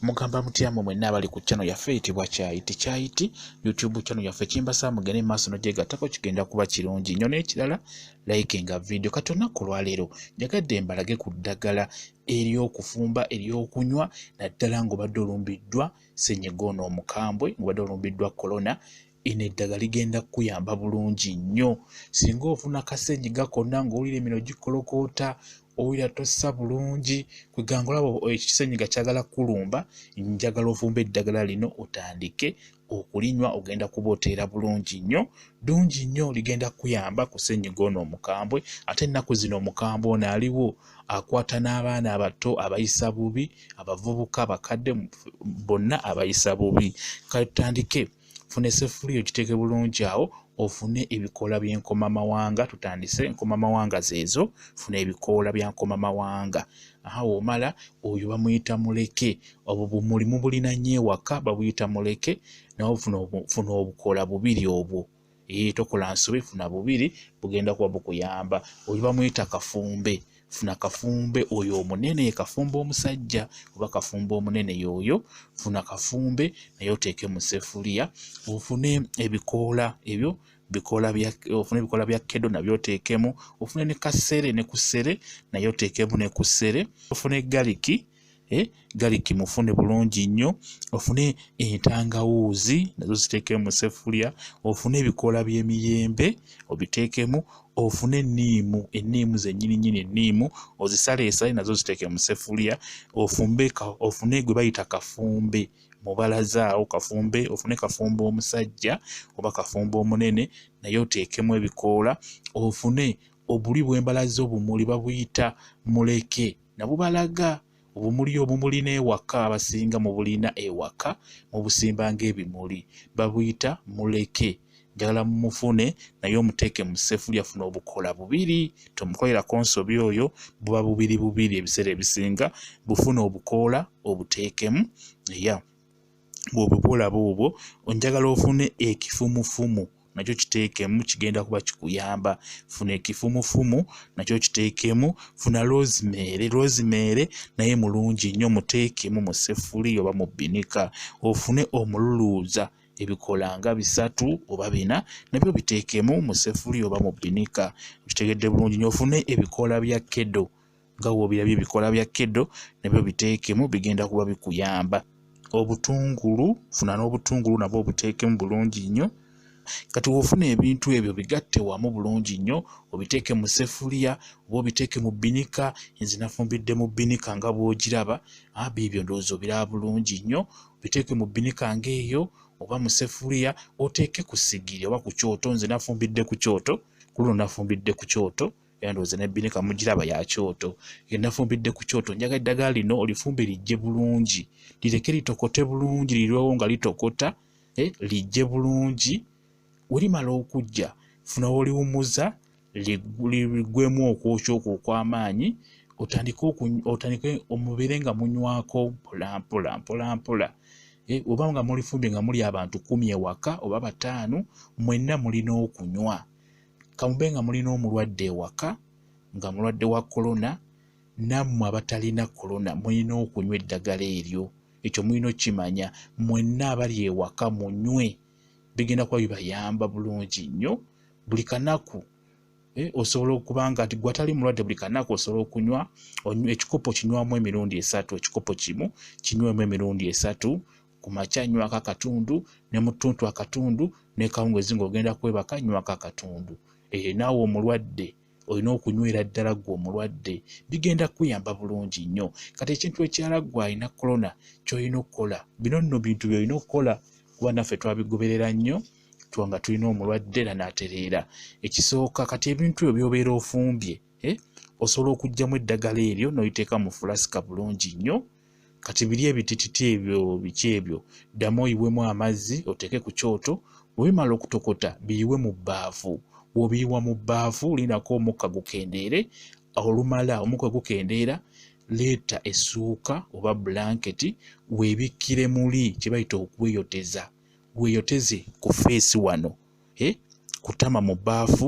Mugamba mutyamu mwenna abali ku channel yaffe eyitibwa Kyayiti YouTube channel yaffe Kimbasa mugende maaso n'ogyegattako kigenda kuba kirungi nnyo n'ekirala likinga video kati olunaku lwaleero njagadde mbalage ku ddagala ery'okufumba ery'okunywa naddala ng'obadde olumbiddwa ssennyiga ono omukambwe ng'obadde olumbiddwa corona. Ino eddagala ligenda kuyamba bulungi nnyo singa ofuna kasennyiga konna ng'owulira emino gikolokoota owulira tossa bulungi kweganga olaba ekisennyiga kyagala kulumba njagala ofumba eddagala lino otandike okulinywa ogenda kuba oteera bulungi nnyo ddungi nnyo ligenda kuyamba ku sennyiga ono omukambwe ate ennaku zino omukambwe ono aliwo akwata n'abaana abato abayisa bubi abavubuka abakadde bonna abayisa bubi kale tutandike funa essefuliya ogiteeke bulungi awo ofune ebikoola by'enkomamawanga tutandise enkomamawanga zeezo funa ebikoola bya nkomamawanga omala oyo bamuyita muleke obwo bumuli mubulina nnyo ewaka babuyita muleke nawe funa obukoola bubiri obwo tokola nsobi funa bubiri bugenda kuba bukuyamba oyo bamuyita kafumbe funa kafumbe oyo omunene kafumbe omusajja oba kafumbe omunene yoyo funa kafumbe naye oteeke mu ssefuliya ofune ebikoola ebyo ofune ebikoola bya kedo nabyo oteekemu ofune ne kasere ne kusere naye oteekemu ne kusere ofune galiki mufune bulungi nnyo ofune entangawuuzi nazo ziteekemu mu ssefuliya ofune ebikoola by'emiyembe obiteekemu ofune enniimu zennyini enniimu ozisaleesale nazo ziteeke mu ssefuliya ofune gwe bayita kafumbe mubalazaawo kafumbe ofune kafumbe omusajja oba kafumbe omunene naye oteekemu ebikoola ofune obuli bw'embalazi obumuli babuyita muleke nabubalaga obumuli obumulina ewaka abasinga mu bulina ewaka mu busimba ng'ebimuli babuyita muleke njagala mumufune naye omuteeke mu ssefuliya funa obukoola bubiri tomukolerako nsobi oyo buba bubiri ebiseera ebisinga bufuna obukoola obuteekemu bw'obukoola bwobwo njagala ofune ekifumufumu nakyo kiteekemu kigenda kuba kikuyamba funa ekifumufumu nakyo kiteekemu funa rosemary naye mulungi nnyo muteekemu mu ssefuliya oba mu bbinika ofune omululuuza ebikoola nga 3 oba 4 nabyo biteekemu mu ssefuliya oba mu bbinika kitegedde bulungi nnyo ofune ebikoola bya kedo nga woobirabye ebikoola bya kedo nabyo biteekemu bigenda kuba bikuyamba obutungulu funa n'obutungulu nabwo obuteekemu bulungi nnyo kati wofuna ebintu ebyo bigatte wamu bulungi nnyo obiteeke mu ssefuliya oba obiteeke mu bbinika nze nafumbidde mu bbinika nga bw'ogiraba biibyo ndowooza obiraba bulungi nnyo biteeke mu bbinika ng'eyo oba mu ssefuliya oteeke ku sigiri oba ku kyoto nze nafumbidde ku kyoto kulo nafumbidde ku kyoto ndowooza n'ebbinika mugiraba ya kyoto nafumbidde ku kyoto njaga eddagala lino olifumbe lijje bulungi lireke litokote bulungi lirwewo nga litokota lijje bulungi welimala okujja funa woliwumuza ligwemu okwokya okwo okw'amaanyi otandike omubire nga munywako mpola oba nga mulifumbye nga muli abantu 10 ewaka oba 5 mwenna mulina okunywa kamube nga mulina omulwadde ewaka nga mulwadde wa corona nammwe abatalina corona mulina okunywa eddagala eryo ekyo mulina okimanya mwenna abali ewaka munywe bigenda kuba bibayamba bulungi nnyo buli kanaku osobola okuba nga ati gwatali mulwadde buli kanaku osobola okunywa ekikopo kinywamu emirundi 3 ekikopo kimu kinywemu emirundi 3 ku makya nywako akatundu ne mu ttuntu akatundu ne kawungeezi ng'ogenda kwebaka nywako akatundu naawe omulwadde olina okunywera ddala gwe omulwadde bigenda kuyamba bulungi nnyo kati ekintu ekirala gwe alina corona ky'olina okukola bino nno bintu by'olina okukola kuba naffe twabigoberera nnyo nga tulina omulwadde era n'atereera ekisooka kati ebintu ebyo by'obeera ofumbye osobola okuggyamu eddagala eryo n'oliteeka mu fulasika bulungi nnyo kati biri ebitititi ebyo biki ebyo ddamu oyiwemu amazzi oteeke ku kyoto bwebimala okutokota biyiwe mu bbaafu bw'obiyiwa mu bbaafu olinako omukka gukendeere olumala omukka gukendeera leeta essuuka oba blanketi weebikkire muli kye bayita okweyoteza weeyoteze ku feesi wano kutama mu bbaafu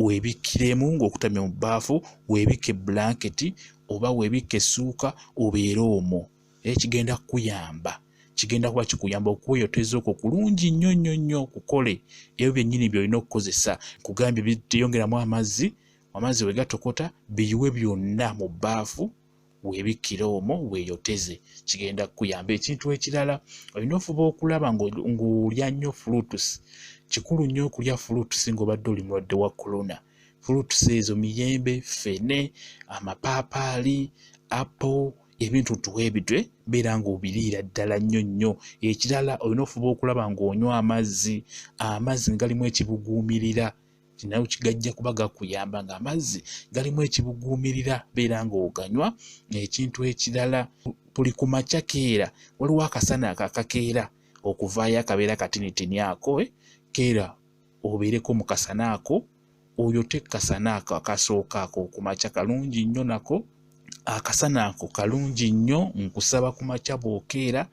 weebikkiremu ng'okutamya mu bbaafu weebikke blanketi oba weebikke essuuka obeere omwo kigenda kuba kikuyamba okweyoteza okwo kulungi nnyo kukole ebyo byennyini by'olina okukozesa. Kugambye byongeramu amazzi we gatokota biyiwe byonna mu bbaafu weebikkira omwo weeyoteze, kigenda kukuyamba. Ekintu ekirala olina ofuba okulaba ng'olya nnyo fruits. Kikulu nnyo okulya fruits ng'obadde oli mulwadde wa corona. Fruits ezo miyembe, ffene, amapaapaali, apple, ebintu tuweebitwe beera ng'obiriira ddala nnyo. Ekirala olina ofuba okulaba ng'onywa amazzi nga galimu ekibuguumirira. Nayo kigajja kuba gakuyamba ng'amazzi galimu ekibuguumirira beera ng'oganywa. Ekintu ekirala buli ku makya keera, waliwo akasana akakeera okuvaayo akabeera katinitini ako, keera obeereko mu kasana ako, oyote kasana ako akasooka ako ku makya kalungi nnyo nako. Akasana ako kalungi nnyo, nkusaba ku makya bw'okeera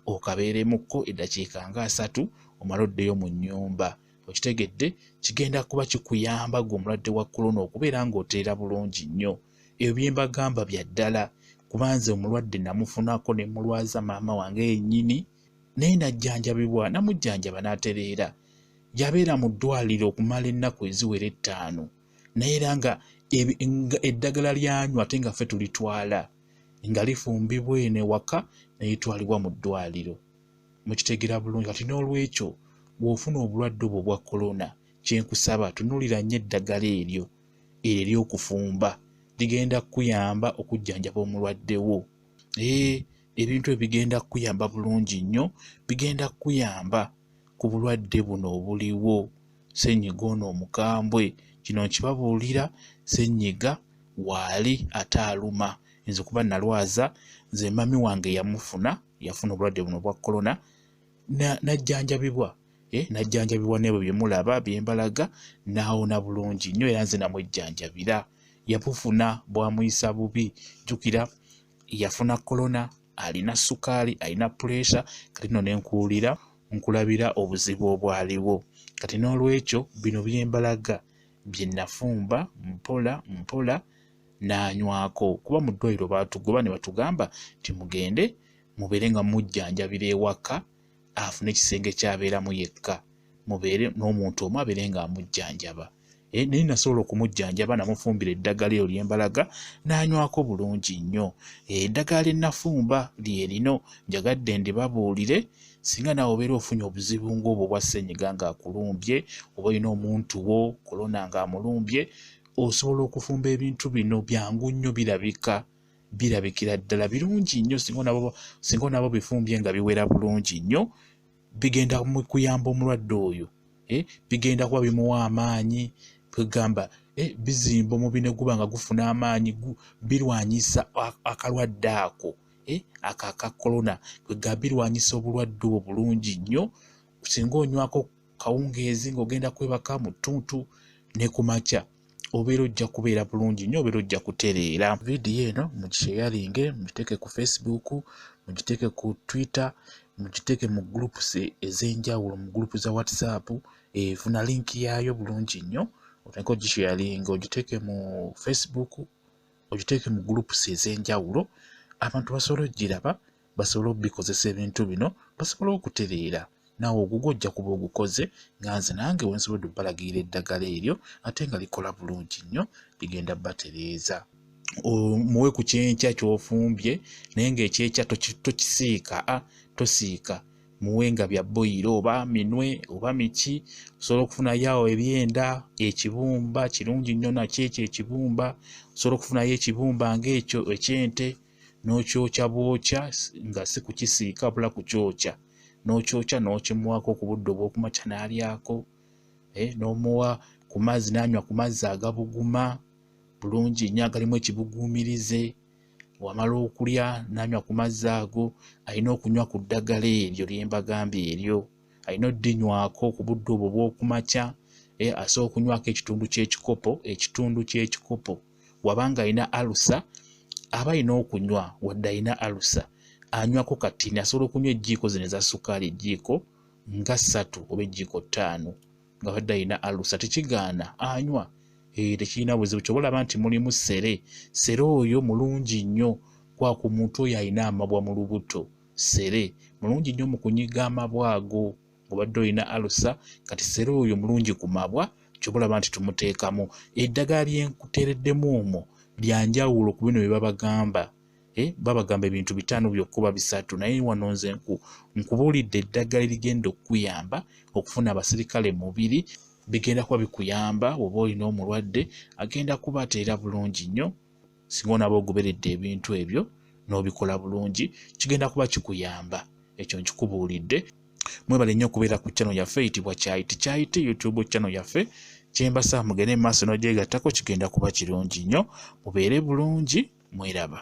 okabeeremuko eddakiika nga 3 omala oddeyo mu nnyumba. Okitegedde, kigenda kuba kikuyamba gwe omulwadde wa corona okubeera ng'oteera bulungi nnyo. Ebyo bye mbagamba bya ddala, kubanze omulwadde namufunako ne mulwaza maama wange yennyini, naye najjanjabibwa, namujjanjaba n'atereera. Yabeera mu ddwaliro okumala ennaku eziwera 5, naye era nga eddagala lyanywa ate nga ffe tulitwala nga lifumbibwa eno ewaka ne litwalibwa mu ddwaliro. Mukitegera bulungi. Kati n'olwekyo bw'ofuna obulwadde obwo bwa corona, kyenkusaba tunuulira nnyo eddagala eryo ery'okufumba, ligenda kukuyamba okujjanjaba omulwadde wo. Ebintu ebigenda kukuyamba bulungi nnyo, bigenda kukuyamba ku bulwadde buno obuliwo. Ssenyiga ono omukambwe, kino nkibabuulira, ssenyiga waali ate aluma. Nze kuba nalwaza, nze mami wange yafuna obulwadde buno bwa corona, najjanjabibwa n'ebyo bye mulaba bye mbalaga, n'awona bulungi nnyo, era nze namwejjanjabira. Yabufuna bwamuyisa bubi. Jjukira yafuna corona, alina sukaali, alina puleesha, kati nno ne nkulabira obuzibu obwaliwo. Kati n'olwekyo bino bye mbalaga bye nafumba mpola n'anywako. Kuba mu ddwaliro baatugoba ne batugamba nti mugende mubeere nga mujjanjabira ewaka, afune ekisenge kyabeeramu yekka, mubeere n'omuntu omu abeere nga amujjanjaba. Naye nasobola okumujjanjaba, namufumbira eddagala eryo lye mbalaga n'anywako bulungi nnyo. Eddagala lye nafumba lye lino, njagadde ndibabuulire. Singa naawe obeera ofunye obuzibu ng'obwo bwa ssenyiga ng'akulumbye, oba olina omuntu wo corona ng'amulumbye, osobola okufumba ebintu bino, byangu nnyo, birabikira ddala birungi nnyo. Singa nabo bifumbye nga biwera bulungi nnyo, bigenda kuyamba omulwadde oyo, bigenda kuba bimuwa amaanyi. Kwegamba bizimba omubiri ne guba nga gufuna amaanyi, birwanyisa akalwadde ako aka corona, kwegamba birwanyisa obulwadde obwo bulungi nnyo. Singa onywako kawungeezi ng'ogenda kwebaka mu ttuntu ne ku makya, obeera ojja kubeera bulungi nnyo, obeera ojja kutereera. Vidiyo eno mugisheyaringe, mugiteeke ku Facebook, mugiteeke ku Twitter, mugiteeke mu groups ez'enjawulo, mu group za WhatsApp. Funa linki yaayo bulungi nnyo, otandike ogisheyaringa, ogiteeke mu Facebook, ogiteeke mu groups ez'enjawulo, abantu basobole ogiraba, basobole obikozesa ebintu bino, basobole okutereera. Naawe ogugwo ojja kuba ogukoze, nga nze nange wensobodde obbalagirira eddagala eryo ate nga likola bulungi nnyo, ligenda batereeza. Muwe ku kyenkya ky'ofumbye, naye ng'ekyekya tokisiika, tosiika. Muwe nga bya boyiro oba minwe oba miki. Osobola okufunayo awo ebyenda, ekibumba kirungi nnyo nakyo ekyo ekibumba. Osobola okufunayo ekibumba ng'ekyo eky'ente, n'okyokya bwokya nga si kukisiika wabula kukyokya. N'okyokya n'okimuwako ku budde obw'okumakya n'alyako, n'omuwa ku mazzi, n'anywa ku mazzi agabuguma bulungi nnyo agalimu ekibuguumirize. Wamala okulya n'anywa ku mazzi ago, alina okunywa ku ddagala eryo lye mbagambye eryo, alina oddinywako ku budde obwo bw'okumakya. Asobola okunywako ekitundu ky'ekikopo. Wabanga alina alusa, aba alina okunywa wadde alina alusa, anywako katini. Asobola okunywa ejjiiko zino eza sukaali, ejjiiko nga 3 oba ejjiiko 5 nga wadde alina alusa, tekigaana anywa. Tekirina buzibu. Kyoba olaba nti mulimu ssere oyo mulungi nnyo, kwa ku muntu oyo alina amabwa mu lubuto sere mulungi nnyo mu kunyiga amabwa ago ng'obadde olina alusa kati sere oyo mulungi ku mabwa kyobulaba nti tumuteekamu eddagala lyenkuteereddemu omwo lyanjawulo ku bino bye babagamba babagamba ebintu 5 byokka 3 naye wano nze nkubuulidde eddagala erigenda okukuyamba okufuna abasirikale mubiri bigenda kuba bikuyamba oba olina omulwadde agenda kubateera bulungi nnyo singa onaba ogoberedde ebintu ebyo n'obikola bulungi kigenda kuba kikuyamba ekyo nkikubuulidde mwebale nnyo okubeera ku channel yaffe eyitibwa Kyayiti YouTube channel yaffe kyembasa mugende maaso n'ogyegattako kigenda kuba kirungi nnyo mubeere bulungi mweraba